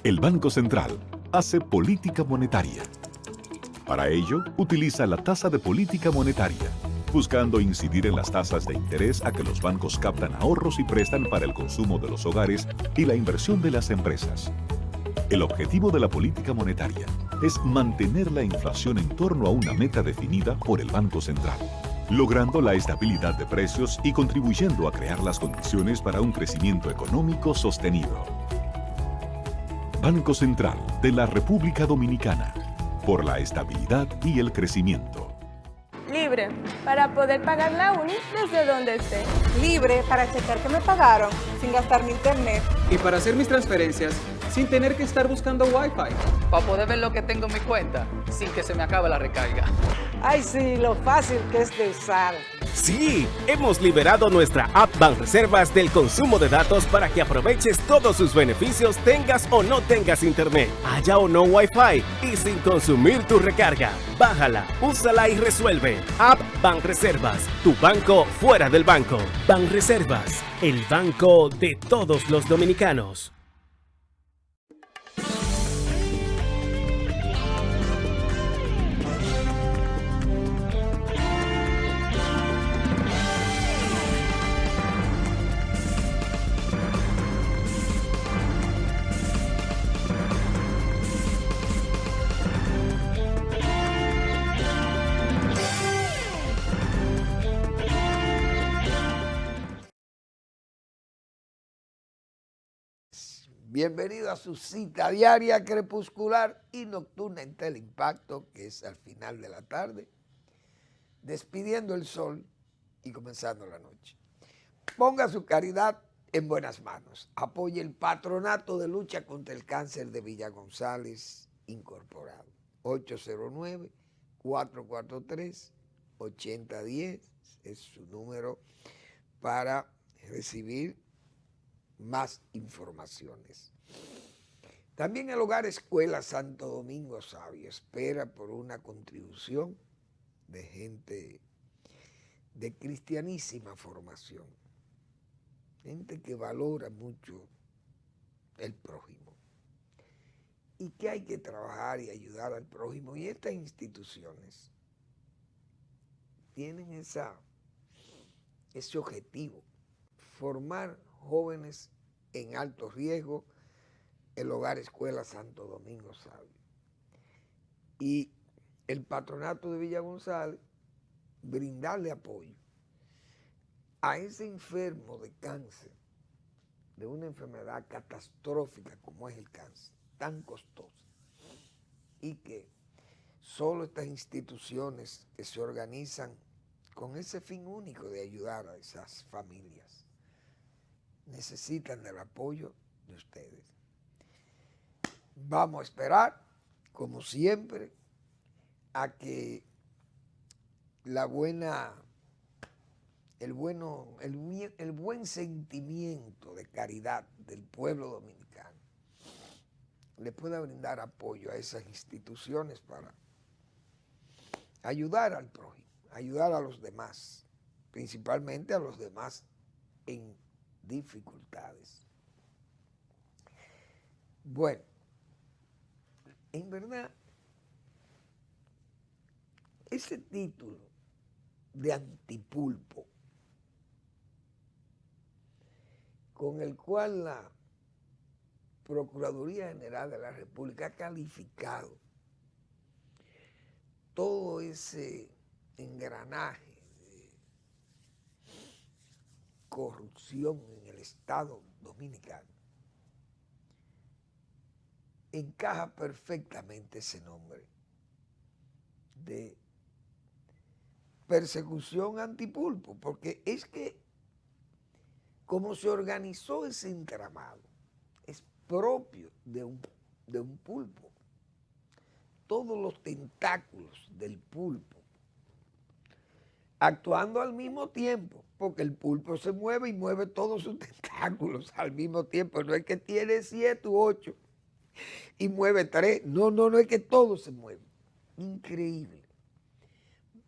El Banco Central hace política monetaria. Para ello, utiliza la tasa de política monetaria, buscando incidir en las tasas de interés a que los bancos captan ahorros y prestan para el consumo de los hogares y la inversión de las empresas. El objetivo de la política monetaria es mantener la inflación en torno a una meta definida por el Banco Central, logrando la estabilidad de precios y contribuyendo a crear las condiciones para un crecimiento económico sostenido. Banco Central de la República Dominicana, por la estabilidad y el crecimiento. Libre, para poder pagar la uni desde donde esté. Libre para checar que me pagaron sin gastar mi internet. Y para hacer mis transferencias sin tener que estar buscando Wi-Fi. Para poder ver lo que tengo en mi cuenta sin que se me acabe la recarga. Ay, sí, lo fácil que es de usar. Sí, hemos liberado nuestra app Banreservas del consumo de datos para que aproveches todos sus beneficios tengas o no tengas internet, haya o no Wi-Fi y sin consumir tu recarga. Bájala, úsala y resuelve. App Banreservas, tu banco fuera del banco. Banreservas, el banco de todos los dominicanos. Bienvenido a su cita diaria, crepuscular y nocturna en Teleimpacto, que es al final de la tarde, despidiendo el sol y comenzando la noche. Ponga su caridad en buenas manos. Apoye el Patronato de Lucha contra el Cáncer de Villa González Incorporado. 809-443-8010 es su número para recibir más informaciones. También el Hogar Escuela Santo Domingo Sabio espera por una contribución de gente de cristianísima formación, gente que valora mucho el prójimo y que hay que trabajar y ayudar al prójimo, y estas instituciones tienen ese objetivo, formar jóvenes en alto riesgo, el Hogar Escuela Santo Domingo Sabio. Y el Patronato de Villa González, brindarle apoyo a ese enfermo de cáncer, de una enfermedad catastrófica como es el cáncer, tan costosa, y que solo estas instituciones que se organizan con ese fin único de ayudar a esas familias necesitan del apoyo de ustedes. Vamos a esperar, como siempre, a que el buen sentimiento de caridad del pueblo dominicano le pueda brindar apoyo a esas instituciones para ayudar al prójimo, ayudar a los demás, principalmente a los demás en dificultades. Bueno, en verdad, ese título de antipulpo con el cual la Procuraduría General de la República ha calificado todo ese engranaje de corrupción en el Estado dominicano, encaja perfectamente ese nombre de persecución antipulpo, porque es que como se organizó ese entramado, es propio de un pulpo. Todos los tentáculos del pulpo actuando al mismo tiempo, porque el pulpo se mueve y mueve todos sus tentáculos al mismo tiempo. No es que tiene 7 u 8 y mueve 3. No es que todo se mueve. Increíble.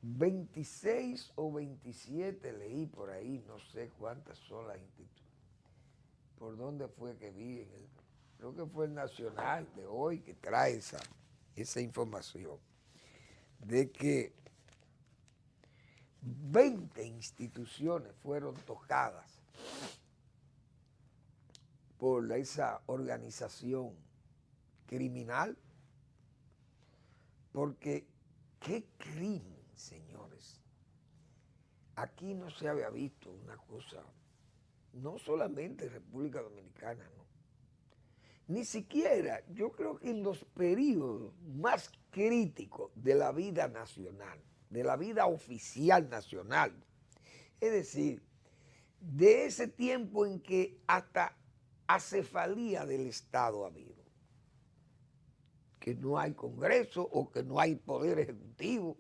26 o 27 leí por ahí, no sé cuántas son las instituciones. ¿Por dónde fue que vi creo que fue el Nacional de hoy que trae esa información, de que 20 instituciones fueron tocadas por esa organización criminal, porque qué crimen, señores. Aquí no se había visto una cosa, no solamente en República Dominicana, no. Ni siquiera, yo creo que en los periodos más críticos de la vida nacional, de la vida oficial nacional, es decir, de ese tiempo en que hasta acefalía del Estado ha habido, que no hay Congreso o que no hay Poder Ejecutivo,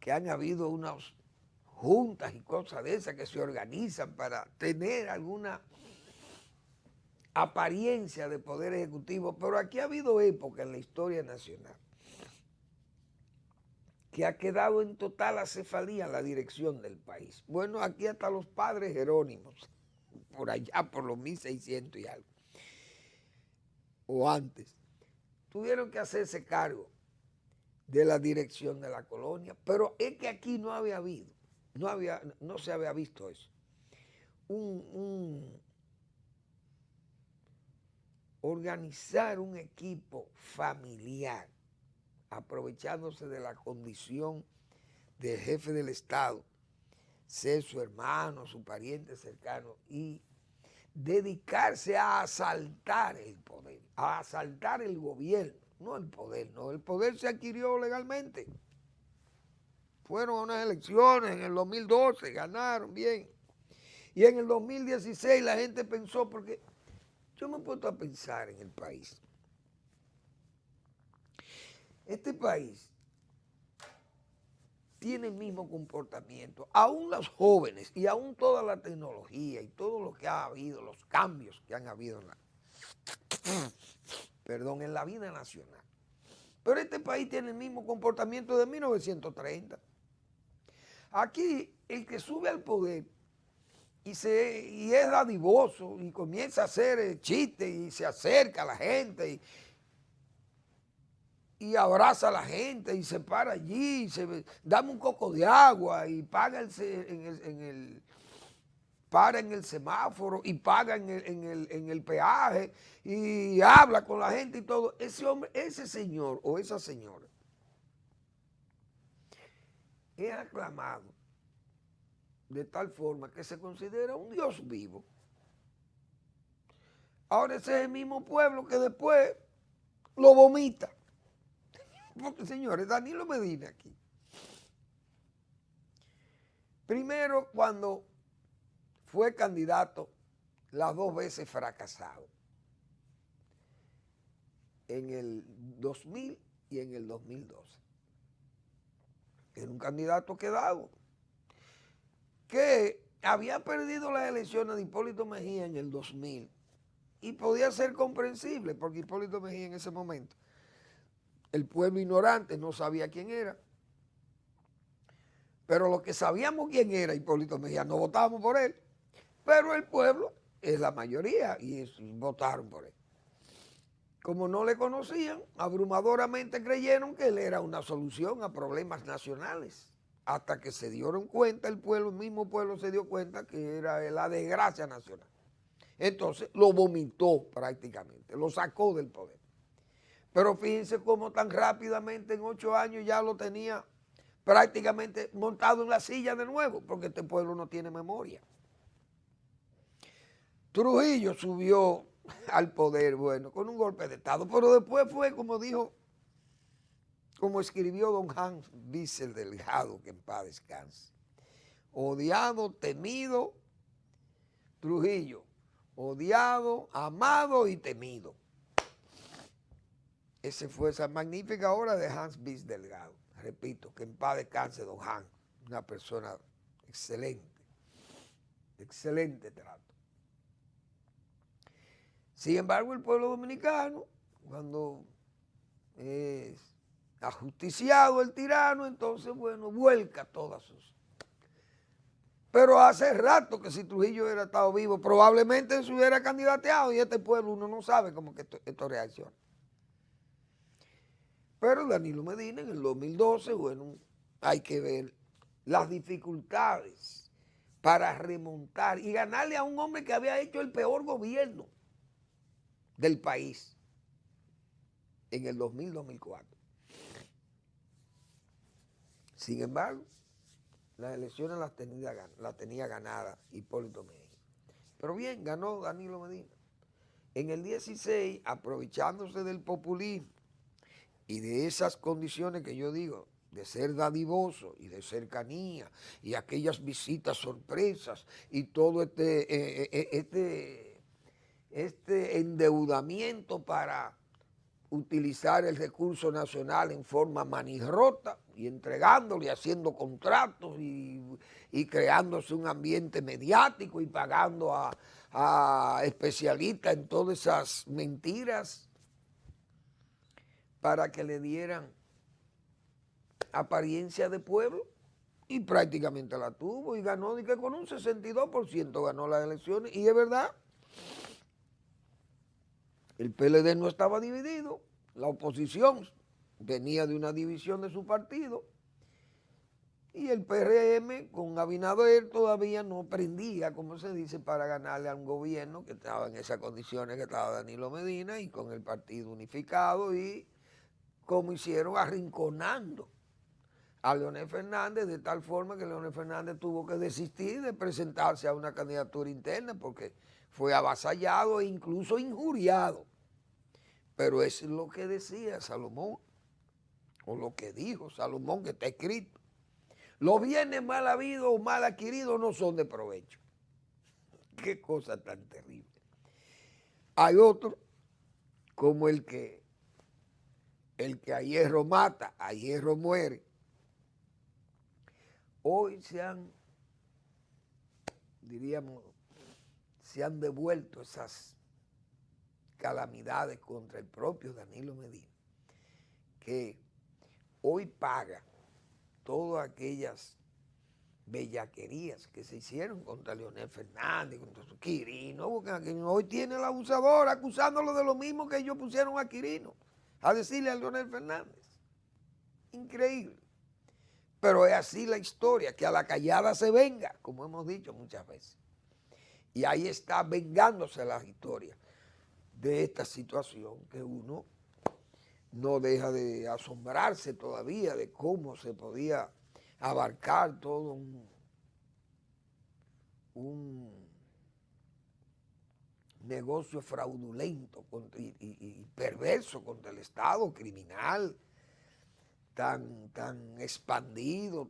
que han habido unas juntas y cosas de esas que se organizan para tener alguna apariencia de Poder Ejecutivo, pero aquí ha habido época en la historia nacional que ha quedado en total acefalía la dirección del país. Bueno, aquí hasta los padres Jerónimos, por allá por los 1600 y algo, o antes, tuvieron que hacerse cargo de la dirección de la colonia, pero es que aquí no había habido, no se había visto eso. Organizar un equipo familiar, aprovechándose de la condición del jefe del Estado, ser su hermano, su pariente cercano, y dedicarse a asaltar el poder, a asaltar el gobierno, no el poder, no, el poder se adquirió legalmente. Fueron a unas elecciones en el 2012, ganaron bien. Y en el 2016 la gente pensó, porque yo me he puesto a pensar en el país. Este país tiene el mismo comportamiento. Aún los jóvenes y aún toda la tecnología y todo lo que ha habido, los cambios que han habido en la vida nacional. Pero este país tiene el mismo comportamiento de 1930. Aquí el que sube al poder y es dadivoso y comienza a hacer chistes y se acerca a la gente y abraza a la gente y se para allí, dame un coco de agua y paga para en el semáforo y paga en el peaje y habla con la gente y todo. Ese hombre, ese señor o esa señora es aclamado de tal forma que se considera un Dios vivo. Ahora ese es el mismo pueblo que después lo vomita. Porque, señores, Danilo Medina aquí. Primero, cuando fue candidato, las dos veces fracasado. En el 2000 y en el 2012. Era un candidato quedado, que había perdido las elecciones de Hipólito Mejía en el 2000 y podía ser comprensible porque Hipólito Mejía en ese momento, el pueblo ignorante no sabía quién era, pero los que sabíamos quién era Hipólito Mejía no votábamos por él, pero el pueblo es la mayoría y votaron por él. Como no le conocían, abrumadoramente creyeron que él era una solución a problemas nacionales. Hasta que se dieron cuenta, el mismo pueblo se dio cuenta que era la desgracia nacional. Entonces lo vomitó prácticamente, lo sacó del poder. Pero fíjense cómo tan rápidamente en 8 años ya lo tenía prácticamente montado en la silla de nuevo, porque este pueblo no tiene memoria. Trujillo subió al poder, bueno, con un golpe de Estado, pero después fue como dijo, como escribió don Hans Bissell Delgado, que en paz descanse. Odiado, temido, Trujillo. Odiado, amado y temido. Esa fue esa magnífica obra de Hans Bissell Delgado. Repito, que en paz descanse don Hans, una persona excelente, excelente trato. Sin embargo, el pueblo dominicano, cuando es ajusticiado el tirano, entonces, bueno, vuelca todas sus Pero hace rato que si Trujillo hubiera estado vivo, probablemente se hubiera candidateado y este pueblo uno no sabe cómo que esto reacciona. Pero Danilo Medina en el 2012, bueno, hay que ver las dificultades para remontar y ganarle a un hombre que había hecho el peor gobierno del país en el 2000-2004. Sin embargo, las elecciones las tenía ganadas Hipólito Mejía. Pero bien, ganó Danilo Medina. En el 16, aprovechándose del populismo y de esas condiciones que yo digo, de ser dadivoso y de cercanía y aquellas visitas sorpresas y todo este endeudamiento para utilizar el recurso nacional en forma manirrota y entregándole, y haciendo contratos y creándose un ambiente mediático y pagando a especialistas en todas esas mentiras para que le dieran apariencia de pueblo, y prácticamente la tuvo y ganó, y que con un 62% ganó las elecciones. Y es verdad, el PLD no estaba dividido, la oposición venía de una división de su partido y el PRM con Abinader todavía no prendía, como se dice, para ganarle a un gobierno que estaba en esas condiciones que estaba Danilo Medina y con el partido unificado, y como hicieron arrinconando a Leonel Fernández, de tal forma que Leonel Fernández tuvo que desistir de presentarse a una candidatura interna porque fue avasallado e incluso injuriado. Pero es lo que decía Salomón, o lo que dijo Salomón, que está escrito. Los bienes mal habidos o mal adquiridos no son de provecho. Qué cosa tan terrible. Hay otro, como el que a hierro mata, a hierro muere. Hoy se han devuelto esas calamidades contra el propio Danilo Medina, que hoy paga todas aquellas bellaquerías que se hicieron contra Leonel Fernández, contra su Quirino. Hoy tiene el abusador acusándolo de lo mismo que ellos pusieron a Quirino, a decirle a Leonel Fernández. Increíble. Pero es así la historia, que a la callada se venga, como hemos dicho muchas veces. Y ahí está vengándose la historia de esta situación, que uno no deja de asombrarse todavía de cómo se podía abarcar todo un negocio fraudulento y perverso contra el Estado, criminal, tan expandido,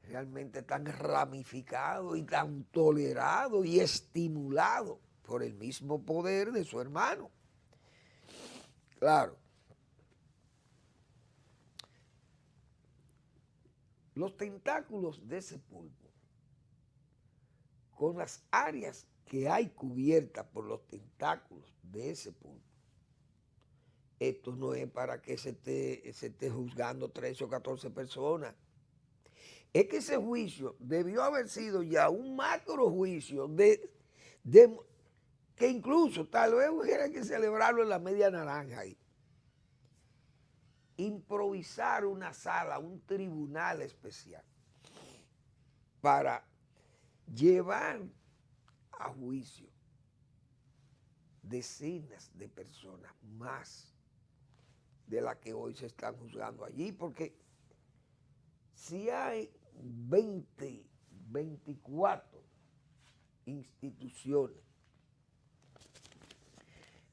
realmente tan ramificado y tan tolerado y estimulado por el mismo poder de su hermano. Claro, los tentáculos de ese pulpo, con las áreas que hay cubiertas por los tentáculos de ese pulpo, esto no es para que se esté juzgando 13 o 14 personas. Es que ese juicio debió haber sido ya un macro juicio que incluso tal vez hubiera que celebrarlo en la Media Naranja ahí. Improvisar una sala, un tribunal especial para llevar a juicio decenas de personas más de las que hoy se están juzgando allí, porque si hay 24 instituciones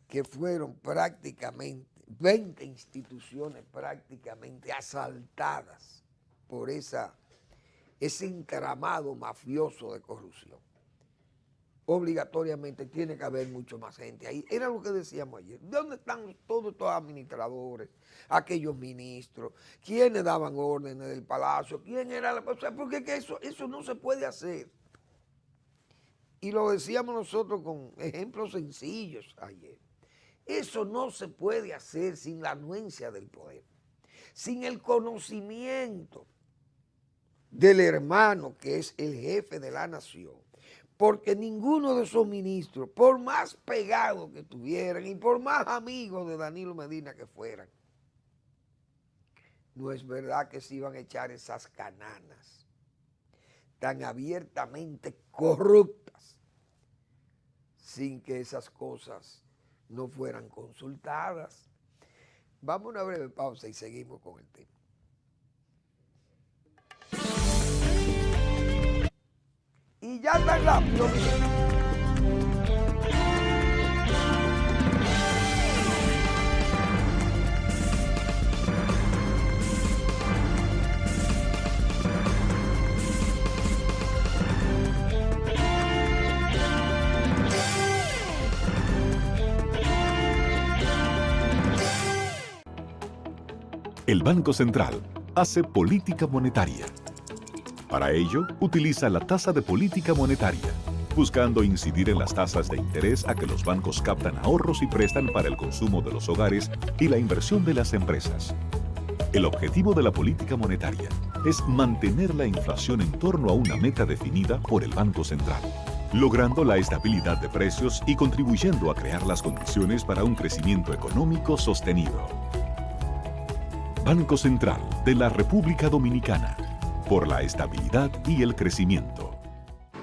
que fueron prácticamente, 20 instituciones prácticamente asaltadas por ese entramado mafioso de corrupción, obligatoriamente tiene que haber mucho más gente ahí. Era lo que decíamos ayer. ¿Dónde están todos estos administradores, aquellos ministros? ¿Quiénes daban órdenes del palacio? ¿Quién era la persona? Porque eso no se puede hacer. Y lo decíamos nosotros con ejemplos sencillos ayer. Eso no se puede hacer sin la anuencia del poder, sin el conocimiento del hermano que es el jefe de la nación. Porque ninguno de esos ministros, por más pegados que tuvieran y por más amigos de Danilo Medina que fueran, no es verdad que se iban a echar esas cananas tan abiertamente corruptas sin que esas cosas no fueran consultadas. Vamos a una breve pausa y seguimos con el tema. Y ya tan rápido, miren. El Banco Central hace política monetaria. Para ello, utiliza la tasa de política monetaria, buscando incidir en las tasas de interés a que los bancos captan ahorros y prestan para el consumo de los hogares y la inversión de las empresas. El objetivo de la política monetaria es mantener la inflación en torno a una meta definida por el Banco Central, logrando la estabilidad de precios y contribuyendo a crear las condiciones para un crecimiento económico sostenido. Banco Central de la República Dominicana, por la estabilidad y el crecimiento.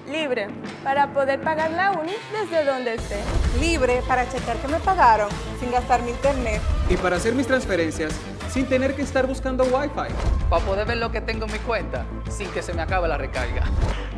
Libre, para poder pagar la uni desde donde esté. Libre para checar que me pagaron sin gastar mi internet. Y para hacer mis transferencias sin tener que estar buscando Wi-Fi. Para poder ver lo que tengo en mi cuenta sin que se me acabe la recarga.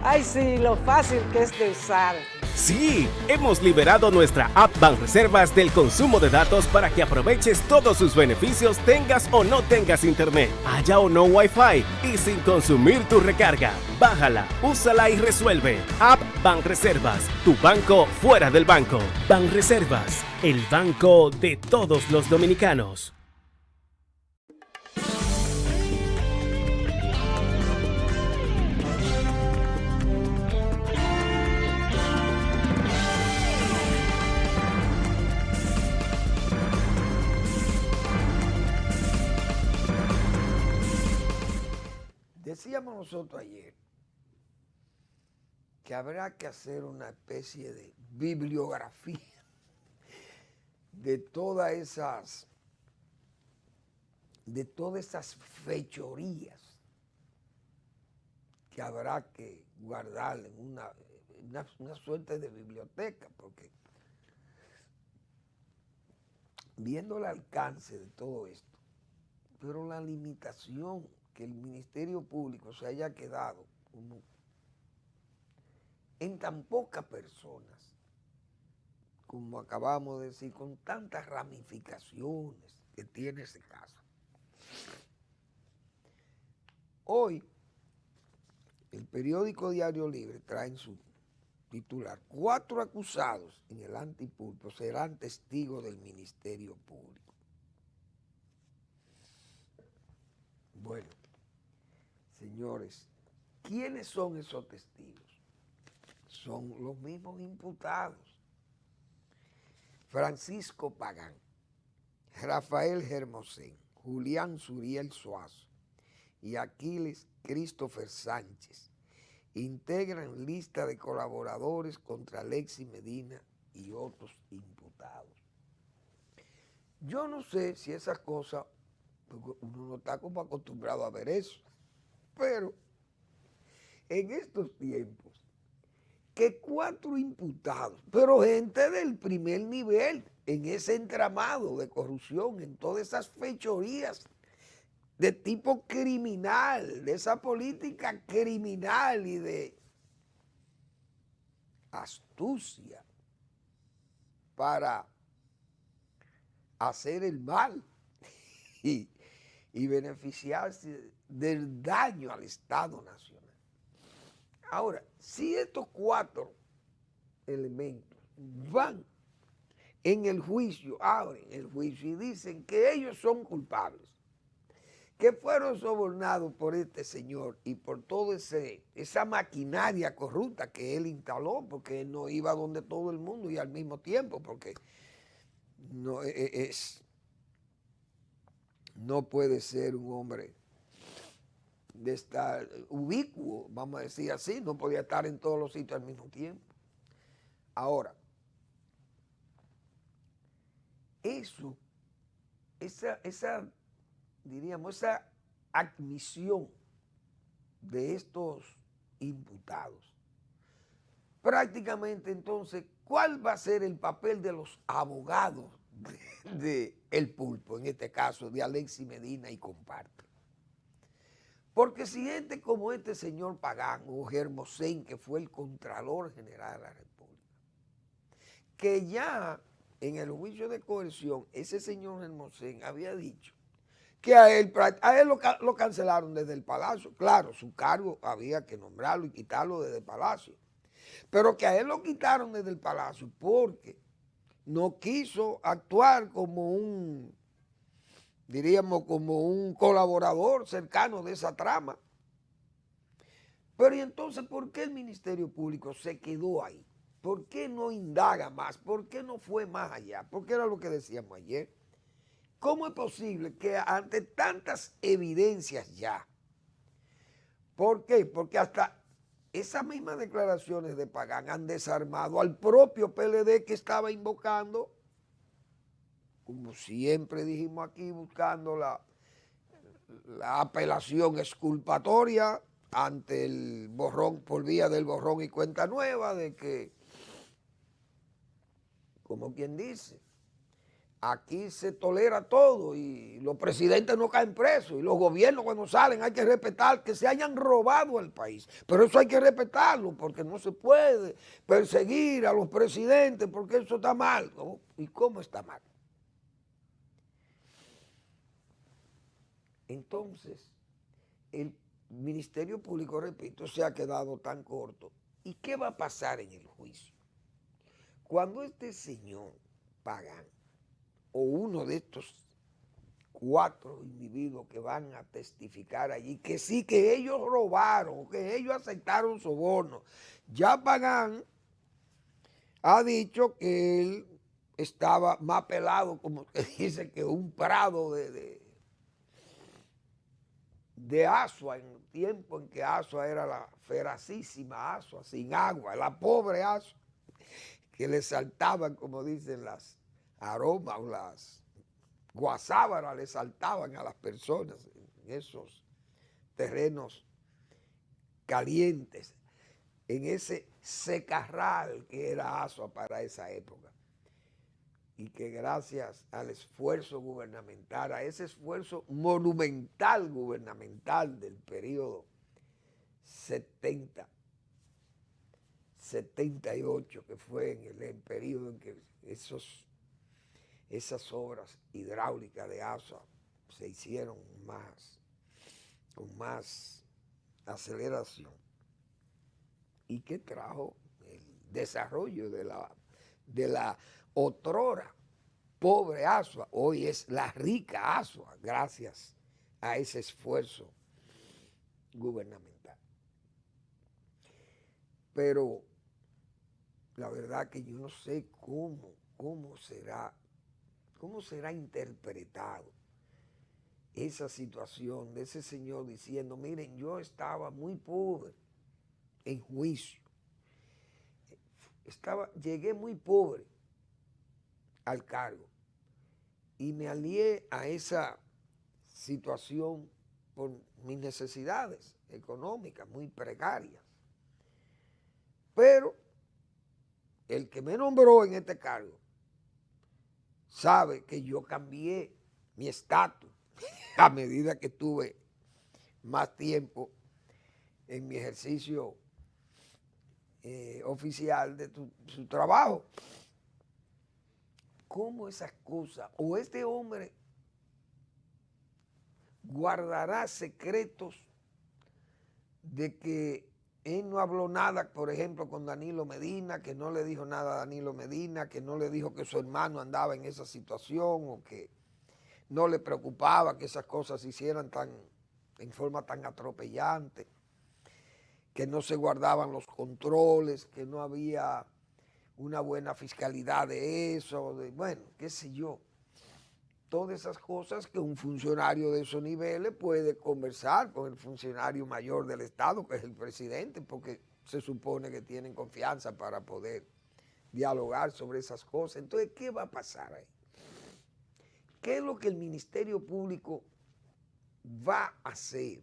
Ay, sí, lo fácil que es de usar. Sí, hemos liberado nuestra app Banreservas del consumo de datos para que aproveches todos sus beneficios tengas o no tengas internet, haya o no Wi-Fi y sin consumir tu recarga. Bájala, úsala y resuelve. App Banreservas, tu banco fuera del banco. Banreservas, el banco de todos los dominicanos. Decíamos nosotros ayer que habrá que hacer una especie de bibliografía de todas esas fechorías que habrá que guardar en una suerte de biblioteca, porque viendo el alcance de todo esto, pero la limitación que el Ministerio Público se haya quedado como en tan pocas personas, como acabamos de decir, con tantas ramificaciones que tiene ese caso. Hoy, el periódico Diario Libre trae en su titular: 4 acusados en el antipulpo serán testigos del Ministerio Público. Bueno, señores, ¿quiénes son esos testigos? Son los mismos imputados. Francisco Pagán, Rafael Hermosén, Julián Suriel Suazo y Aquiles Christopher Sánchez integran lista de colaboradores contra Alexis Medina y otros imputados. Yo no sé si esas cosas, porque uno no está como acostumbrado a ver eso, pero en estos tiempos, que 4 imputados, pero gente del primer nivel, en ese entramado de corrupción, en todas esas fechorías de tipo criminal, de esa política criminal y de astucia para hacer el mal y beneficiarse del daño al Estado Nacional. Ahora, si estos 4 elementos van en el juicio, abren el juicio y dicen que ellos son culpables, que fueron sobornados por este señor y por toda esa maquinaria corrupta que él instaló, porque él no iba donde todo el mundo y al mismo tiempo, porque no puede ser un hombre de estar ubicuo, vamos a decir así, no podía estar en todos los sitios al mismo tiempo. Ahora, diríamos, esa admisión de estos imputados, prácticamente entonces, ¿cuál va a ser el papel de los abogados de El Pulpo, en este caso de Alexis Medina y comparte? Porque si gente como este señor Pagán o Hermosén, que fue el Contralor General de la República, que ya en el juicio de coerción, ese señor Hermosén había dicho que a él lo cancelaron desde el Palacio. Claro, su cargo había que nombrarlo y quitarlo desde el Palacio, pero que a él lo quitaron desde el Palacio porque no quiso actuar como diríamos, como un colaborador cercano de esa trama. Pero ¿y entonces por qué el Ministerio Público se quedó ahí? ¿Por qué no indaga más? ¿Por qué no fue más allá? Porque era lo que decíamos ayer. ¿Cómo es posible que ante tantas evidencias ya? ¿Por qué? Porque hasta esas mismas declaraciones de Pagán han desarmado al propio PLD que estaba invocando, como siempre dijimos aquí, buscando la apelación exculpatoria ante el borrón, por vía del borrón y cuenta nueva, de que, como quien dice, aquí se tolera todo y los presidentes no caen presos y los gobiernos cuando salen hay que respetar que se hayan robado el país. Pero eso hay que respetarlo porque no se puede perseguir a los presidentes porque eso está mal. ¿No? ¿Y cómo está mal? Entonces, el Ministerio Público, repito, se ha quedado tan corto. ¿Y qué va a pasar en el juicio? Cuando este señor Pagán o uno de estos 4 individuos que van a testificar allí, que sí, que ellos robaron, que ellos aceptaron soborno, ya Pagán ha dicho que él estaba más pelado, como que dice, que un prado de Asua, en el tiempo en que Asua era la feracísima Asua, sin agua, la pobre Asua, que le saltaban, como dicen, las aromas o las guasábaras, le saltaban a las personas en esos terrenos calientes, en ese secarral que era Asua para esa época. Y que gracias al esfuerzo gubernamental, a ese esfuerzo monumental gubernamental del periodo 78, que fue en el periodo en que esas obras hidráulicas de Asua se hicieron con más aceleración, y que trajo el desarrollo de la otrora pobre Asua. Hoy es la rica Asua gracias a ese esfuerzo gubernamental. Pero la verdad que yo no sé cómo será interpretado esa situación de ese señor diciendo, miren, yo estaba muy pobre en juicio, llegué muy pobre al cargo y me alié a esa situación por mis necesidades económicas muy precarias. Pero el que me nombró en este cargo sabe que yo cambié mi estatus a medida que tuve más tiempo en mi ejercicio oficial de su trabajo. ¿Cómo esas cosas? ¿O este hombre guardará secretos de que él no habló nada, por ejemplo, con Danilo Medina, que no le dijo nada a Danilo Medina, que no le dijo que su hermano andaba en esa situación o que no le preocupaba que esas cosas se hicieran en forma tan atropellante, que no se guardaban los controles, que no había una buena fiscalidad de eso, bueno, qué sé yo? todas esas cosas que un funcionario de esos niveles puede conversar con el funcionario mayor del Estado, que es el presidente, porque se supone que tienen confianza para poder dialogar sobre esas cosas. Entonces, ¿qué va a pasar ahí? ¿Qué es lo que el Ministerio Público va a hacer?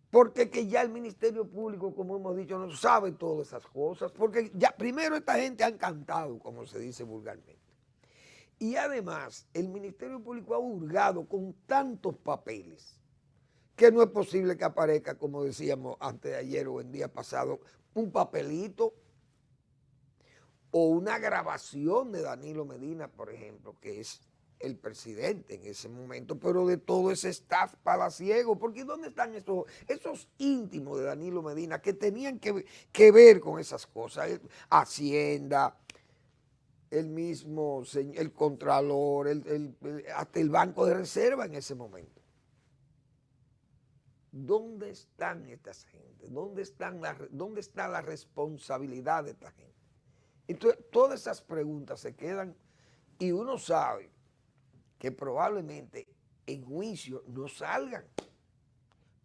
Porque que ya el Ministerio Público, como hemos dicho, no sabe todas esas cosas, porque ya primero esta gente ha encantado, como se dice vulgarmente. Y además, el Ministerio Público ha hurgado con tantos papeles que no es posible que aparezca, como decíamos antes de ayer o el día pasado, un papelito o una grabación de Danilo Medina, por ejemplo, que es el presidente en ese momento, pero de todo ese staff palaciego, porque ¿dónde están esos íntimos de Danilo Medina que tenían que ver con esas cosas? Hacienda, el mismo, el contralor, hasta el Banco de Reserva en ese momento. ¿Dónde están estas gente? ¿Dónde está la responsabilidad de esta gente? Entonces, todas esas preguntas se quedan y uno sabe que probablemente en juicio no salgan,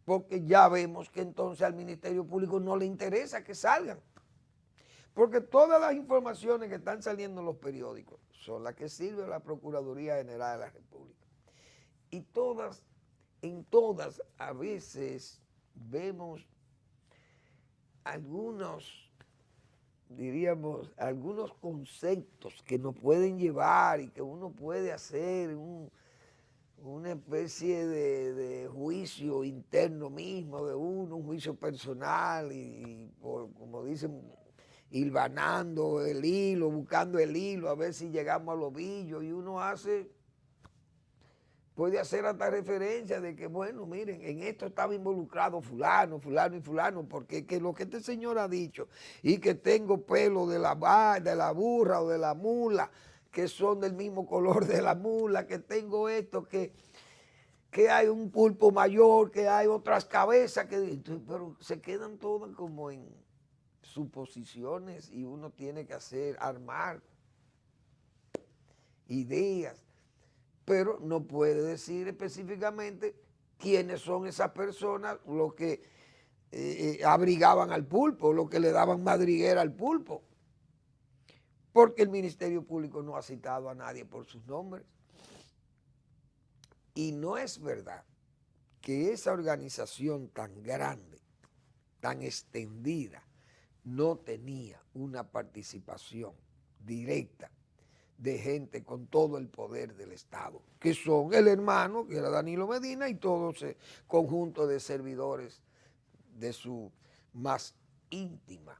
porque ya vemos que entonces al Ministerio Público no le interesa que salgan, porque todas las informaciones que están saliendo en los periódicos son las que sirve la Procuraduría General de la República. Y en todas a veces vemos algunos conceptos que nos pueden llevar y que uno puede hacer una especie de juicio interno mismo de uno, un juicio personal y como dicen, hilvanando el hilo, buscando el hilo, a ver si llegamos al ovillo, y uno puede hacer hasta referencia de que, bueno, miren, en esto estaba involucrado fulano, fulano y fulano, porque que lo que este señor ha dicho, y que tengo pelo de la burra o de la mula, que son del mismo color de la mula, que tengo esto, que hay un pulpo mayor, que hay otras cabezas, pero se quedan todas como en suposiciones y uno tiene que armar ideas, pero no puede decir específicamente quiénes son esas personas, los que abrigaban al pulpo, los que le daban madriguera al pulpo, porque el Ministerio Público no ha citado a nadie por sus nombres. Y no es verdad que esa organización tan grande, tan extendida, no tenía una participación directa de gente con todo el poder del Estado, que son el hermano, que era Danilo Medina, y todo ese conjunto de servidores de su más íntima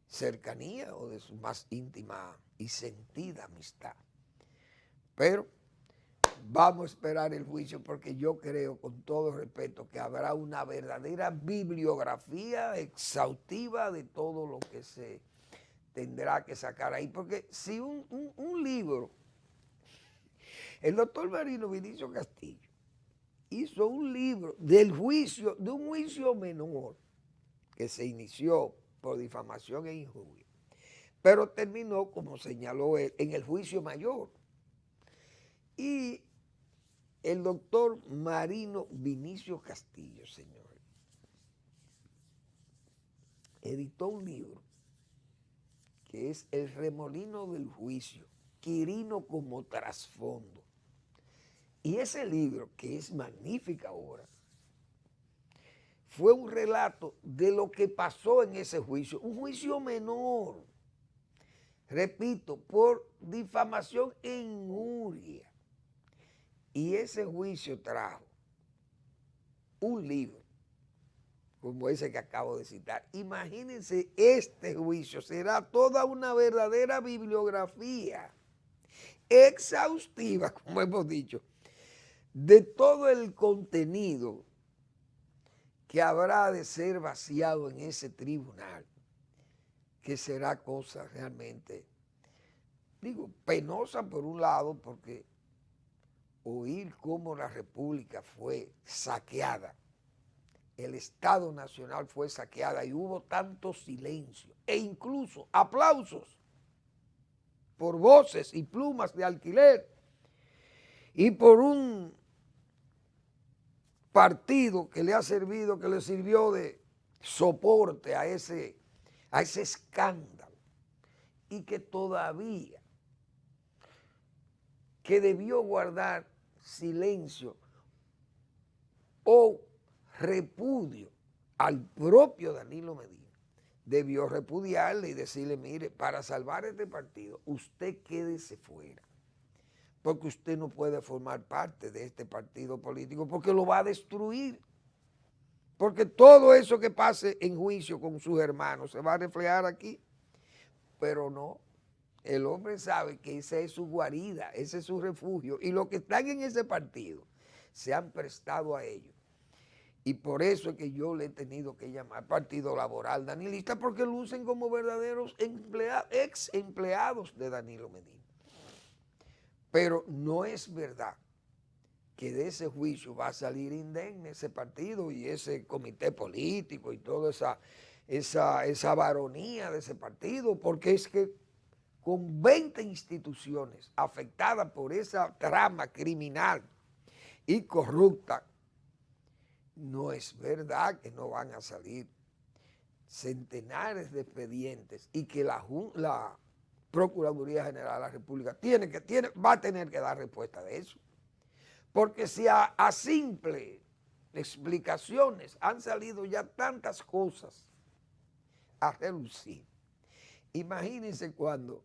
cercanía o de su más íntima y sentida amistad. Pero vamos a esperar el juicio, porque yo creo, con todo respeto, que habrá una verdadera bibliografía exhaustiva de todo lo que se tendrá que sacar ahí. Porque si un libro, el doctor Marino Vinicio Castillo hizo un libro del juicio, de un juicio menor que se inició por difamación e injuria, pero terminó, como señaló él, en el juicio mayor. Y el doctor Marino Vinicio Castillo, señores, editó un libro que es El remolino del juicio, Quirino como trasfondo. Y ese libro, que es magnífica obra, fue un relato de lo que pasó en ese juicio, un juicio menor, repito, por difamación e injuria. Y ese juicio trajo un libro, como ese que acabo de citar. Imagínense, este juicio será toda una verdadera bibliografía exhaustiva, como hemos dicho, de todo el contenido que habrá de ser vaciado en ese tribunal, que será cosa realmente, penosa por un lado, porque oír cómo la República fue saqueada, el Estado Nacional fue saqueada y hubo tanto silencio e incluso aplausos por voces y plumas de alquiler y por un partido que le ha servido, que le sirvió de soporte a ese escándalo, y que todavía, que debió guardar silencio o repudio al propio Danilo Medina, debió repudiarle y decirle, mire, para salvar este partido, usted quédese fuera, porque usted no puede formar parte de este partido político, porque lo va a destruir, porque todo eso que pase en juicio con sus hermanos se va a reflejar aquí, pero no, el hombre sabe que esa es su guarida, ese es su refugio, y los que están en ese partido se han prestado a ello. Y por eso es que yo le he tenido que llamar Partido Laboral Danilista, porque lucen como verdaderos ex empleados de Danilo Medina. Pero no es verdad que de ese juicio va a salir indemne ese partido y ese comité político y toda esa varonía de ese partido, porque es que con 20 instituciones afectadas por esa trama criminal y corrupta, no es verdad que no van a salir centenares de expedientes y que la Procuraduría General de la República va a tener que dar respuesta de eso. Porque si a simple explicaciones han salido ya tantas cosas a relucir, imagínense cuando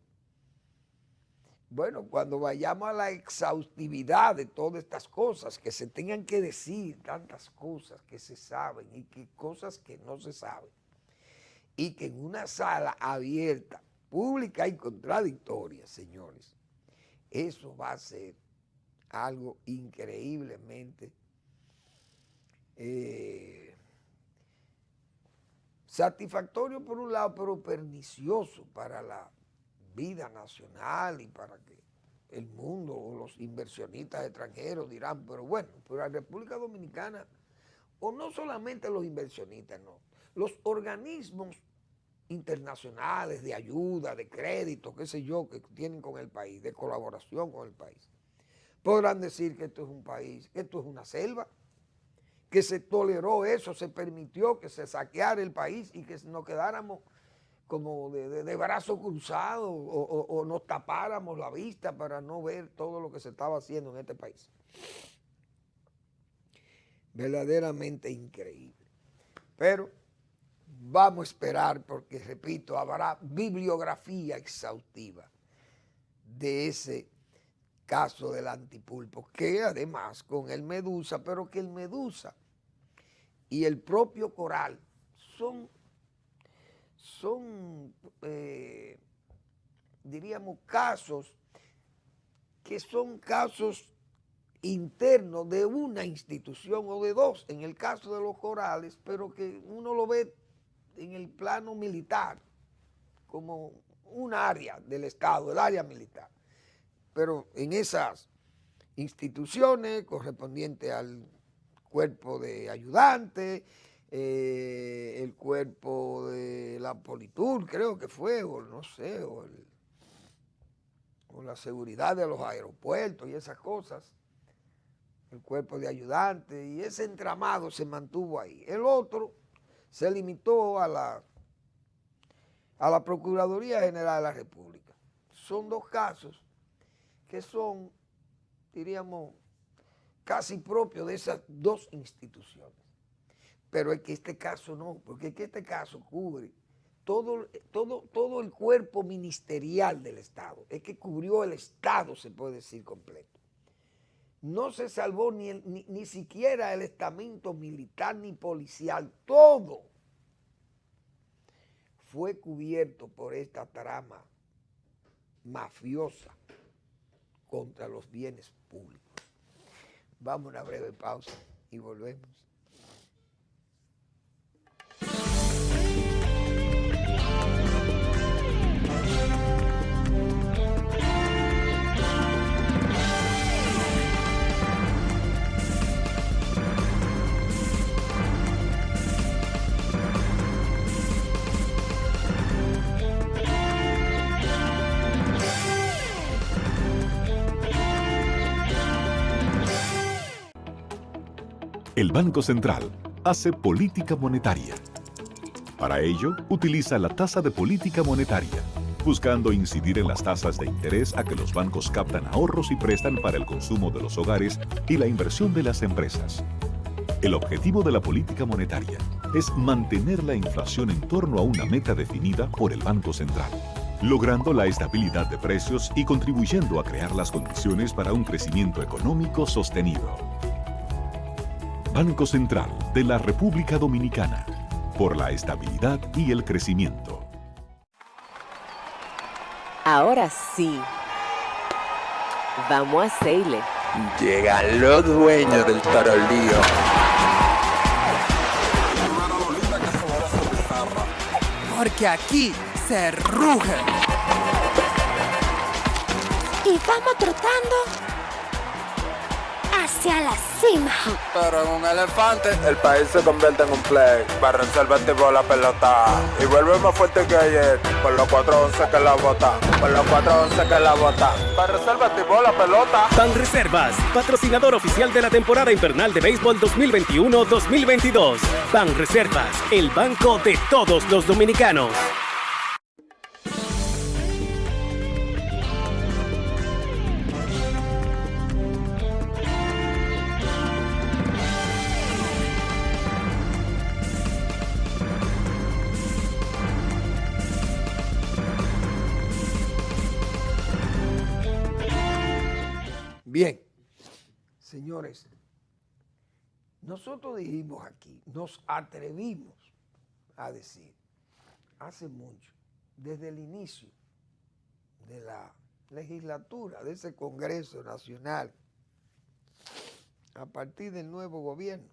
vayamos a la exhaustividad de todas estas cosas, que se tengan que decir tantas cosas que se saben y que cosas que no se saben, y que en una sala abierta, pública y contradictoria, señores, eso va a ser algo increíblemente satisfactorio por un lado, pero pernicioso para la vida nacional y para que el mundo o los inversionistas extranjeros dirán, pero bueno, pero la República Dominicana, o no solamente los inversionistas, no, los organismos internacionales de ayuda, de crédito, qué sé yo, que tienen con el país, de colaboración con el país, podrán decir que esto es un país, que esto es una selva, que se toleró eso, se permitió que se saqueara el país y que nos quedáramos como de brazos cruzados o nos tapáramos la vista para no ver todo lo que se estaba haciendo en este país. Verdaderamente increíble. Pero vamos a esperar porque, repito, habrá bibliografía exhaustiva de ese caso del Antipulpo, que además con el Medusa, pero que el Medusa y el propio Coral son diríamos, casos que son casos internos de una institución o de dos, en el caso de los Corales, pero que uno lo ve en el plano militar, como un área del Estado, el área militar. Pero en esas instituciones correspondientes al cuerpo de ayudantes, el cuerpo de la Politur, creo que fue, o no sé, o la seguridad de los aeropuertos y esas cosas, el cuerpo de ayudantes, y ese entramado se mantuvo ahí. El otro se limitó a la Procuraduría General de la República. Son dos casos que son, diríamos, casi propios de esas dos instituciones. Pero es que este caso no, porque es que este caso cubre todo el cuerpo ministerial del Estado. Es que cubrió el Estado, se puede decir, completo. No se salvó ni siquiera el estamento militar ni policial. Todo fue cubierto por esta trama mafiosa contra los bienes públicos. Vamos a una breve pausa y volvemos. El Banco Central hace política monetaria. Para ello, utiliza la tasa de política monetaria, buscando incidir en las tasas de interés a que los bancos captan ahorros y prestan para el consumo de los hogares y la inversión de las empresas. El objetivo de la política monetaria es mantener la inflación en torno a una meta definida por el Banco Central, logrando la estabilidad de precios y contribuyendo a crear las condiciones para un crecimiento económico sostenido. Banco Central de la República Dominicana, por la estabilidad y el crecimiento. Ahora sí, vamos a hacerle. Llegan los dueños del tarolío. Porque aquí se ruge. Y vamos trotando hacia la cima. Pero en un elefante, el país se convierte en un play. Banreservas activó la pelota y vuelve más fuerte que ayer. Por los 411 que la bota, por los 411 que la bota. Banreservas activó la pelota. Banreservas, patrocinador oficial de la temporada invernal de béisbol 2021-2022. Banreservas, el banco de todos los dominicanos. Bien, señores, nosotros dijimos aquí, nos atrevimos a decir, hace mucho, desde el inicio de la legislatura, de ese Congreso Nacional, a partir del nuevo gobierno,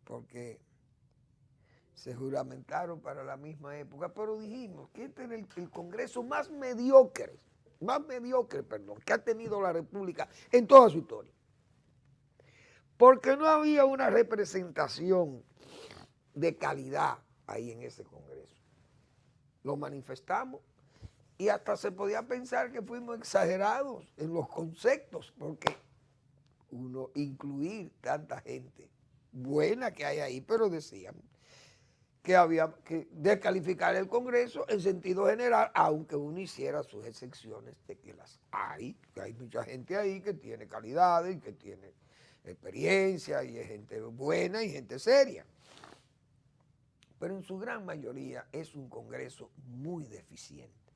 porque se juramentaron para la misma época, pero dijimos que este era el Congreso más mediocre, que ha tenido la República en toda su historia. Porque no había una representación de calidad ahí en ese Congreso. Lo manifestamos y hasta se podía pensar que fuimos exagerados en los conceptos, porque uno incluir tanta gente buena que hay ahí, pero decían que había que descalificar el Congreso en sentido general, aunque uno hiciera sus excepciones de que las hay, que hay mucha gente ahí que tiene calidades y que tiene experiencia y es gente buena y gente seria. Pero en su gran mayoría es un Congreso muy deficiente,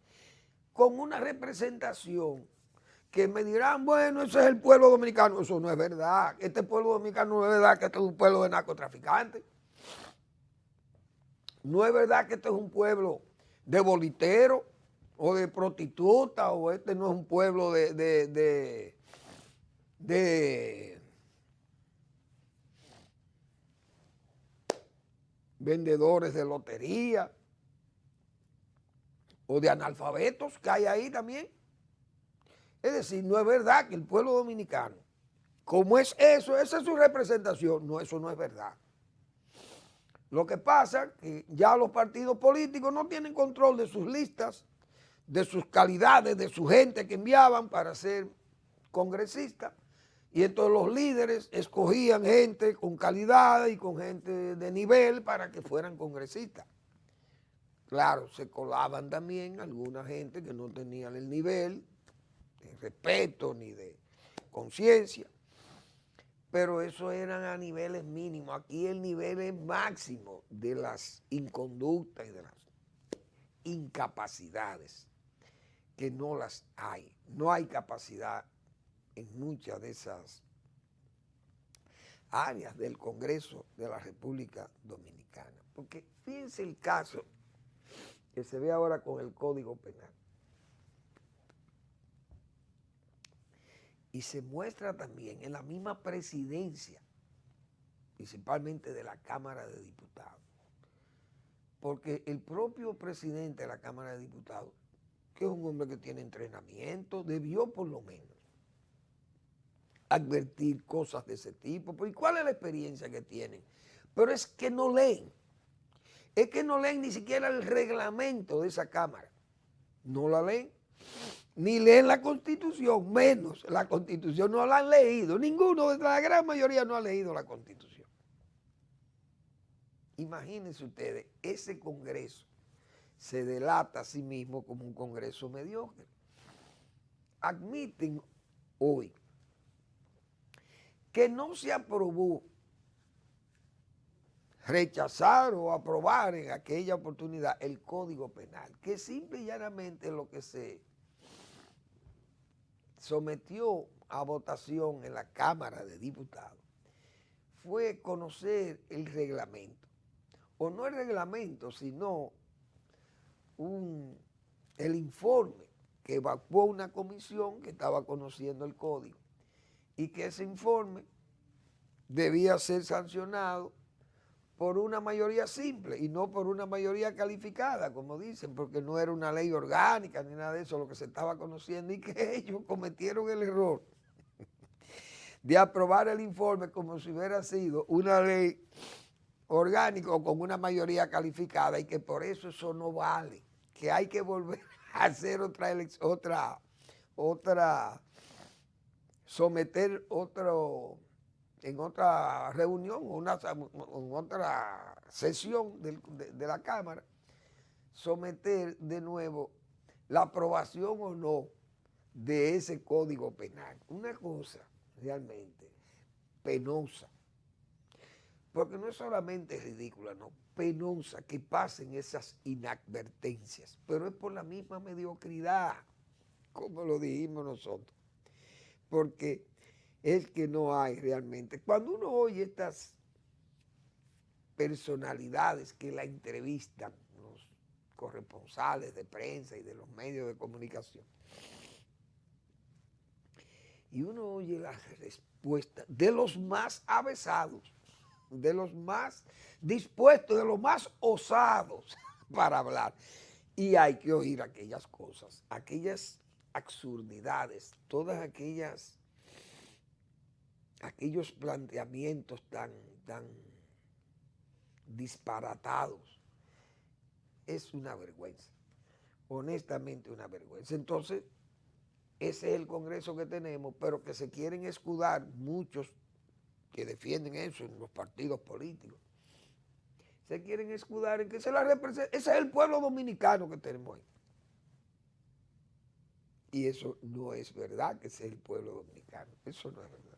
con una representación que me dirán, bueno, ese es el pueblo dominicano. Eso no es verdad. Este pueblo dominicano no es verdad que este es un pueblo de narcotraficantes. No es verdad que este es un pueblo de boliteros o de prostitutas, o este no es un pueblo de vendedores de lotería o de analfabetos que hay ahí también. Es decir, no es verdad que el pueblo dominicano, como es eso, esa es su representación. No, eso no es verdad. Lo que pasa es que ya los partidos políticos no tienen control de sus listas, de sus calidades, de su gente que enviaban para ser congresistas, y entonces los líderes escogían gente con calidad y con gente de nivel para que fueran congresistas. Claro, se colaban también alguna gente que no tenía el nivel de respeto ni de conciencia, pero eso eran a niveles mínimos. Aquí el nivel es máximo de las inconductas y de las incapacidades, que no las hay. No hay capacidad en muchas de esas áreas del Congreso de la República Dominicana. Porque fíjense el caso que se ve ahora con el Código Penal. Y se muestra también en la misma presidencia, principalmente de la Cámara de Diputados. Porque el propio presidente de la Cámara de Diputados, que es un hombre que tiene entrenamiento, debió por lo menos advertir cosas de ese tipo. ¿Y cuál es la experiencia que tienen? Pero es que no leen. Es que no leen ni siquiera el reglamento de esa Cámara. No la leen. ni leen la Constitución, menos la Constitución no la han leído. Ninguno, la gran mayoría no ha leído la Constitución. Imagínense ustedes, ese Congreso se delata a sí mismo como un Congreso mediocre. Admiten hoy que no se aprobó rechazar o aprobar en aquella oportunidad el Código Penal, que simple y llanamente lo que se sometió a votación en la Cámara de Diputados fue conocer el reglamento, o no el reglamento, sino el informe que evacuó una comisión que estaba conociendo el código y que ese informe debía ser sancionado por una mayoría simple y no por una mayoría calificada, como dicen, porque no era una ley orgánica ni nada de eso lo que se estaba conociendo, y que ellos cometieron el error de aprobar el informe como si hubiera sido una ley orgánica o con una mayoría calificada, y que por eso no vale, que hay que volver a hacer someter en otra reunión o en otra sesión de la Cámara, someter de nuevo la aprobación o no de ese Código Penal. Una cosa realmente penosa, porque no es solamente ridícula, no, penosa que pasen esas inadvertencias, pero es por la misma mediocridad, como lo dijimos nosotros, porque es que no hay realmente. Cuando uno oye estas personalidades que la entrevistan, los corresponsales de prensa y de los medios de comunicación, y uno oye las respuestas de los más avesados, de los más dispuestos, de los más osados para hablar, y hay que oír aquellas cosas, aquellas absurdidades, todas aquellos planteamientos tan disparatados. Es una vergüenza, honestamente una vergüenza. Entonces, ese es el Congreso que tenemos, pero que se quieren escudar muchos que defienden eso en los partidos políticos. Se quieren escudar en que se la representa. Ese es el pueblo dominicano que tenemos ahí. Y eso no es verdad, que ese es el pueblo dominicano. Eso no es verdad.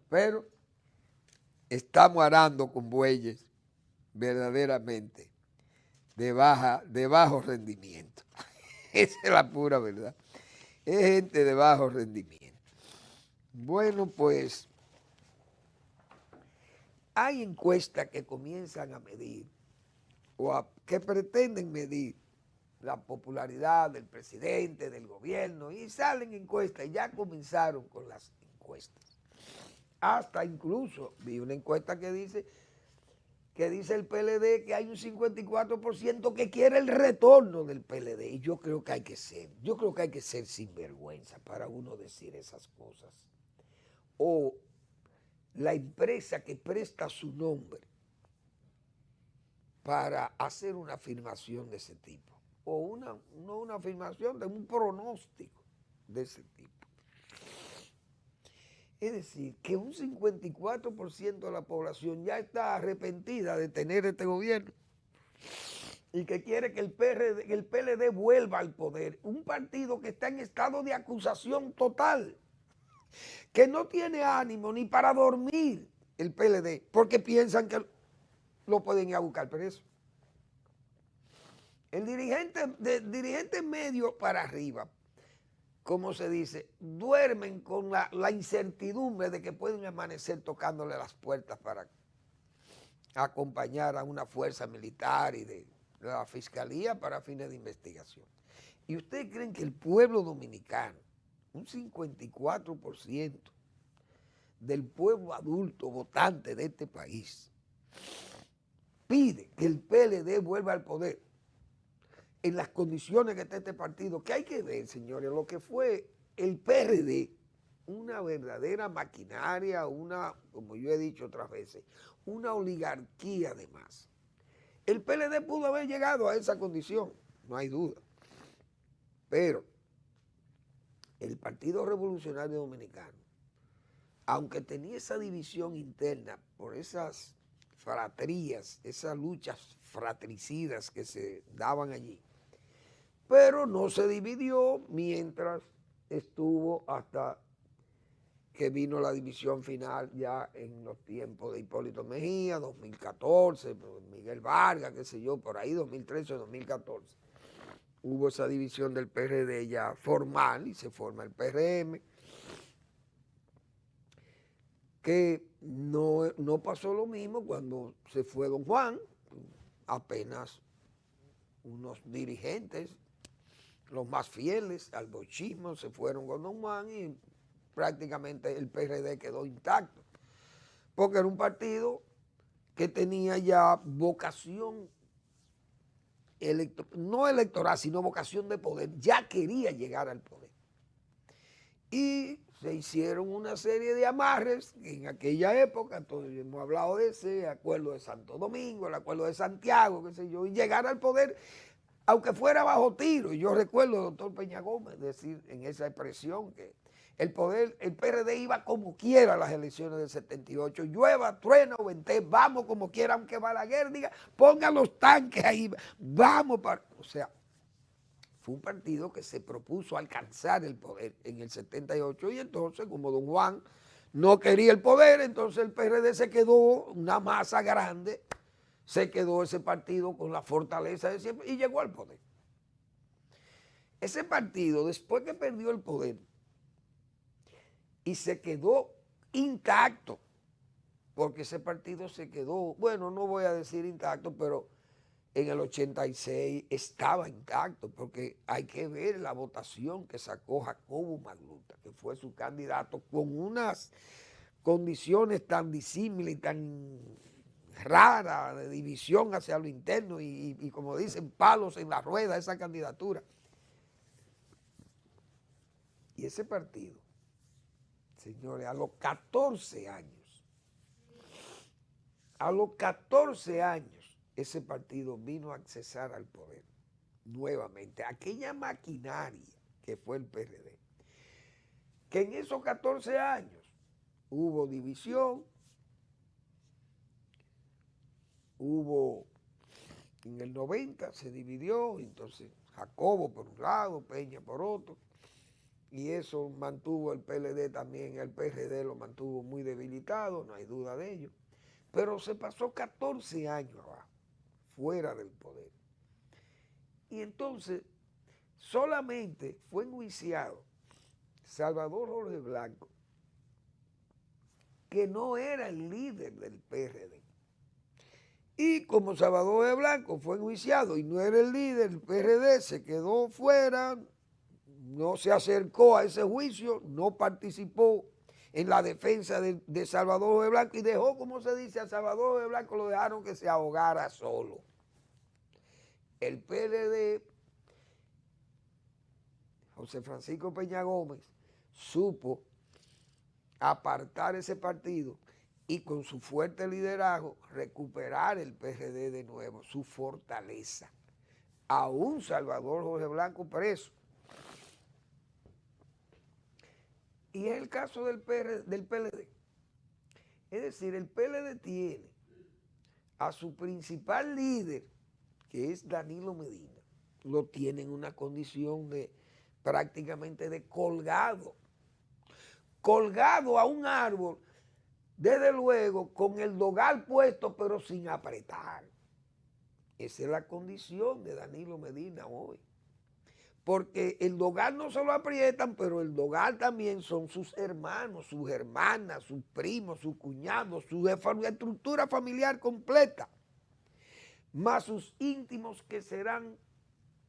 Pero estamos arando con bueyes verdaderamente de bajo rendimiento. Esa es la pura verdad. Es gente de bajo rendimiento. Bueno, pues hay encuestas que comienzan a medir o que pretenden medir la popularidad del presidente, del gobierno, y salen encuestas, y ya comenzaron con las encuestas. Hasta incluso vi una encuesta que dice el PLD que hay un 54% que quiere el retorno del PLD, y yo creo que hay que ser sinvergüenza para uno decir esas cosas. O la empresa que presta su nombre para hacer una afirmación de ese tipo, o no una afirmación, de un pronóstico de ese tipo. Es decir, que un 54% de la población ya está arrepentida de tener este gobierno y que quiere que el PLD vuelva al poder. Un partido que está en estado de acusación total, que no tiene ánimo ni para dormir el PLD, porque piensan que lo pueden ir a buscar preso. El dirigente medio para arriba, como se dice, duermen con la incertidumbre de que pueden amanecer tocándole las puertas para acompañar a una fuerza militar y de la fiscalía para fines de investigación. ¿Y ustedes creen que el pueblo dominicano, un 54% del pueblo adulto votante de este país, pide que el PLD vuelva al poder en las condiciones que está este partido? Que hay que ver, señores, lo que fue el PRD, una verdadera maquinaria, como yo he dicho otras veces, una oligarquía además. El PLD pudo haber llegado a esa condición, no hay duda. Pero el Partido Revolucionario Dominicano, aunque tenía esa división interna por esas fratrías, esas luchas fratricidas que se daban allí, pero no se dividió mientras estuvo hasta que vino la división final ya en los tiempos de Hipólito Mejía, 2014, Miguel Vargas, qué sé yo, por ahí 2013 o 2014. Hubo esa división del PRD ya formal y se forma el PRM, que no pasó lo mismo cuando se fue don Juan, apenas unos dirigentes, los más fieles al dochismo, se fueron con don Juan y prácticamente el PRD quedó intacto, porque era un partido que tenía ya vocación, no electoral, sino vocación de poder, ya quería llegar al poder. Y se hicieron una serie de amarres en aquella época, entonces hemos hablado de ese acuerdo de Santo Domingo, el acuerdo de Santiago, qué sé yo, y llegar al poder, aunque fuera bajo tiro. Y yo recuerdo al doctor Peña Gómez decir en esa expresión que el poder, el PRD iba como quiera a las elecciones del 78, llueva, truena o vente, vamos como quiera, aunque Balaguer diga, pongan los tanques ahí, vamos para... O sea, fue un partido que se propuso alcanzar el poder en el 78 y entonces, como don Juan no quería el poder, entonces el PRD se quedó una masa grande, se quedó ese partido con la fortaleza de siempre y llegó al poder. Ese partido, después que perdió el poder, y se quedó intacto, porque ese partido se quedó, bueno, no voy a decir intacto, pero en el 86 estaba intacto, porque hay que ver la votación que sacó Jacobo Magluta, que fue su candidato, con unas condiciones tan disímiles y tan raras de división hacia lo interno y como dicen, palos en la rueda, esa candidatura. Y ese partido, señores, a los 14 años, ese partido vino a accesar al poder nuevamente. Aquella maquinaria que fue el PRD, que en esos 14 años hubo división, en el 90 se dividió, entonces Jacobo por un lado, Peña por otro, y eso mantuvo el PLD también, el PRD lo mantuvo muy debilitado, no hay duda de ello, pero se pasó 14 años abajo, fuera del poder. Y entonces solamente fue enjuiciado Salvador Jorge Blanco, que no era el líder del PRD. Y como Salvador Jorge Blanco fue enjuiciado y no era el líder del PRD, se quedó fuera, no se acercó a ese juicio, no participó en la defensa de Salvador Jorge Blanco y dejó, como se dice, a Salvador Jorge Blanco lo dejaron que se ahogara solo. El PLD, José Francisco Peña Gómez, supo apartar ese partido y con su fuerte liderazgo recuperar el PRD de nuevo, su fortaleza. Aún Salvador Jorge Blanco preso. Y es el caso del PLD. Es decir, el PLD tiene a su principal líder, que es Danilo Medina, lo tiene en una condición de prácticamente de colgado a un árbol, desde luego con el dogal puesto pero sin apretar. Esa es la condición de Danilo Medina hoy. Porque el dogal no se lo aprietan, pero el dogal también son sus hermanos, sus hermanas, sus primos, sus cuñados, su estructura familiar completa, más sus íntimos que serán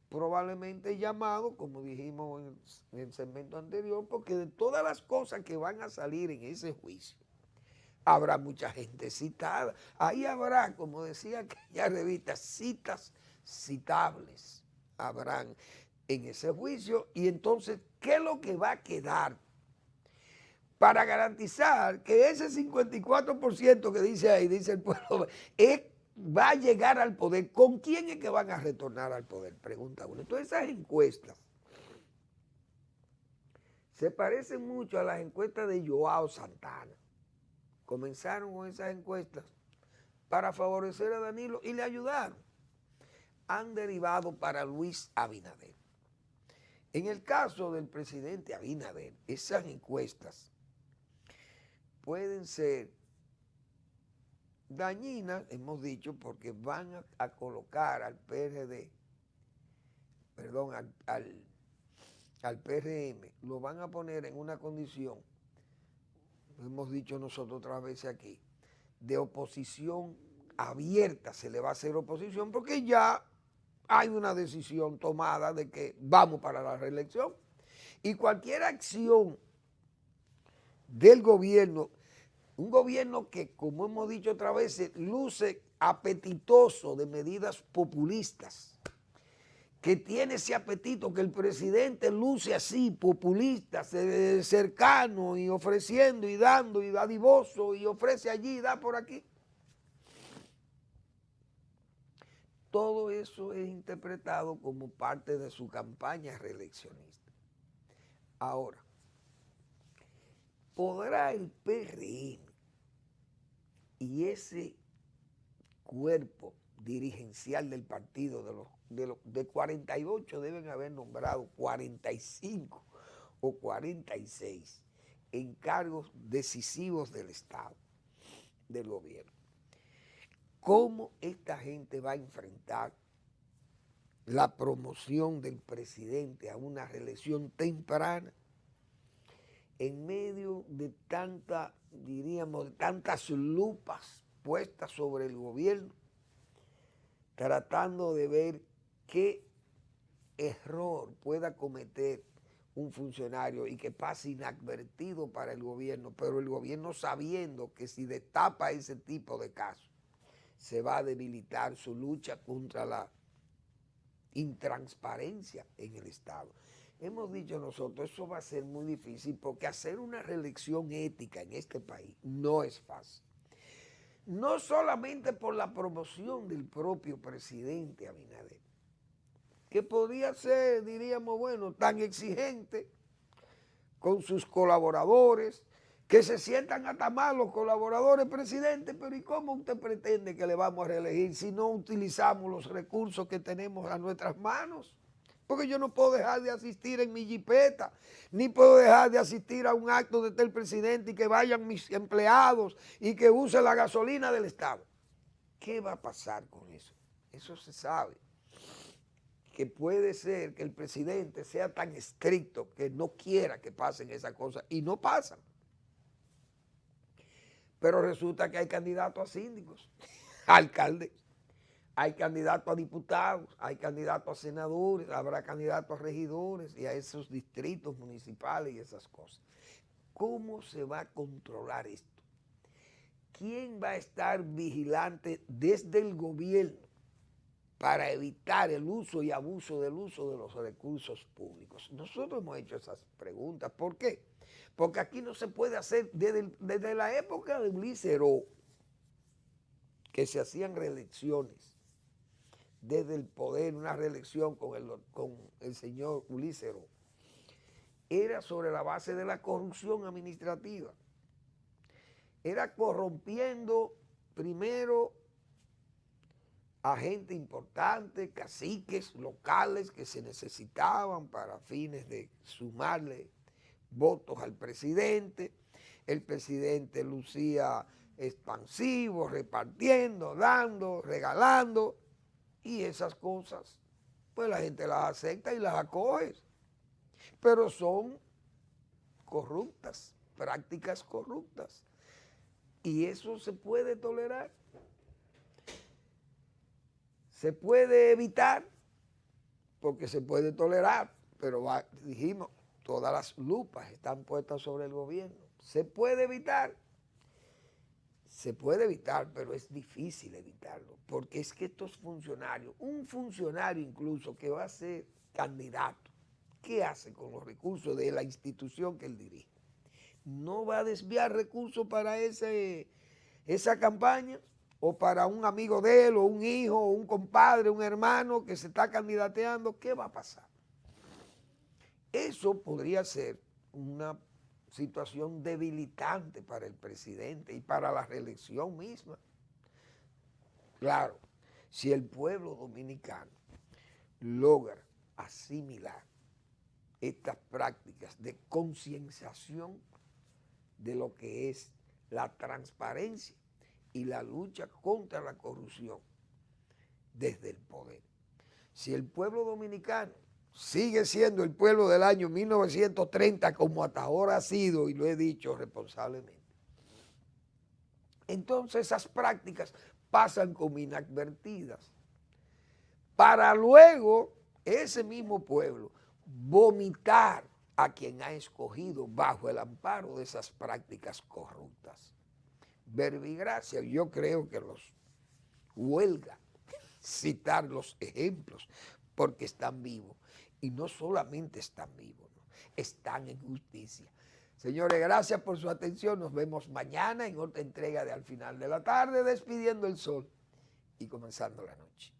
probablemente llamados, como dijimos en el segmento anterior, porque de todas las cosas que van a salir en ese juicio, habrá mucha gente citada. Ahí habrá, como decía aquella revista, citas citables, habrán en ese juicio. Y entonces, ¿qué es lo que va a quedar para garantizar que ese 54% que dice ahí, dice el pueblo, va a llegar al poder? ¿Con quién es que van a retornar al poder? Pregunta uno. Entonces esas encuestas se parecen mucho a las encuestas de Joao Santana. Comenzaron con esas encuestas para favorecer a Danilo y le ayudaron. Han derivado para Luis Abinader. En el caso del presidente Abinader, esas encuestas pueden ser dañinas, hemos dicho, porque van a colocar al PRD, perdón, al PRM, lo van a poner en una condición, hemos dicho nosotros otras veces aquí, de oposición abierta, se le va a hacer oposición porque ya hay una decisión tomada de que vamos para la reelección. Y cualquier acción del gobierno, un gobierno que, como hemos dicho otras veces, luce apetitoso de medidas populistas, que tiene ese apetito, que el presidente luce así, populista, cercano y ofreciendo y dando y dadivoso y ofrece allí y da por aquí. Todo eso es interpretado como parte de su campaña reeleccionista. Ahora, ¿podrá el PRM y ese cuerpo dirigencial del partido, de 48 deben haber nombrado 45 o 46 en cargos decisivos del Estado, del gobierno? ¿Cómo esta gente va a enfrentar la promoción del presidente a una reelección temprana en medio de de tantas lupas puestas sobre el gobierno, tratando de ver qué error pueda cometer un funcionario y que pase inadvertido para el gobierno, pero el gobierno sabiendo que si destapa ese tipo de casos, se va a debilitar su lucha contra la intransparencia en el Estado. Hemos dicho nosotros, eso va a ser muy difícil porque hacer una reelección ética en este país no es fácil. No solamente por la promoción del propio presidente Abinader, que podría ser, diríamos, bueno, tan exigente con sus colaboradores, que se sientan hasta mal los colaboradores, presidente, pero ¿y cómo usted pretende que le vamos a reelegir si no utilizamos los recursos que tenemos a nuestras manos? Porque yo no puedo dejar de asistir en mi jipeta, ni puedo dejar de asistir a un acto de el presidente y que vayan mis empleados y que use la gasolina del Estado. ¿Qué va a pasar con eso? Eso se sabe. Que puede ser que el presidente sea tan estricto que no quiera que pasen esas cosas y no pasan. Pero resulta que hay candidatos a síndicos, a alcaldes, hay candidatos a diputados, hay candidatos a senadores, habrá candidatos a regidores y a esos distritos municipales y esas cosas. ¿Cómo se va a controlar esto? ¿Quién va a estar vigilante desde el gobierno para evitar el uso y abuso del uso de los recursos públicos? Nosotros hemos hecho esas preguntas. ¿Por qué? Porque aquí no se puede hacer, desde la época de Ulises Heró, que se hacían reelecciones, desde el poder, una reelección con el señor Ulises Heró, era sobre la base de la corrupción administrativa. Era corrompiendo primero a gente importante, caciques locales que se necesitaban para fines de sumarle votos al presidente. El presidente lucía expansivo, repartiendo, dando, regalando, y esas cosas, pues la gente las acepta y las acoge, pero son corruptas, prácticas corruptas, y eso se puede tolerar, se puede evitar, porque se puede tolerar, pero dijimos, todas las lupas están puestas sobre el gobierno. ¿Se puede evitar? Se puede evitar, pero es difícil evitarlo, porque es que estos funcionarios, un funcionario incluso que va a ser candidato, ¿qué hace con los recursos de la institución que él dirige? ¿No va a desviar recursos para esa campaña? ¿O para un amigo de él, o un hijo, o un compadre, un hermano que se está candidateando? ¿Qué va a pasar? Eso podría ser una situación debilitante para el presidente y para la reelección misma. Claro, si el pueblo dominicano logra asimilar estas prácticas de concienciación de lo que es la transparencia y la lucha contra la corrupción desde el poder. Si el pueblo dominicano sigue siendo el pueblo del año 1930 como hasta ahora ha sido, y lo he dicho responsablemente, entonces esas prácticas pasan como inadvertidas para luego ese mismo pueblo vomitar a quien ha escogido bajo el amparo de esas prácticas corruptas. Verbigracia, yo creo que los huelga citar los ejemplos porque están vivos. Y no solamente están vivos, ¿no? Están en justicia. Señores, gracias por su atención. Nos vemos mañana en otra entrega de Al Final de la Tarde, despidiendo el sol y comenzando la noche.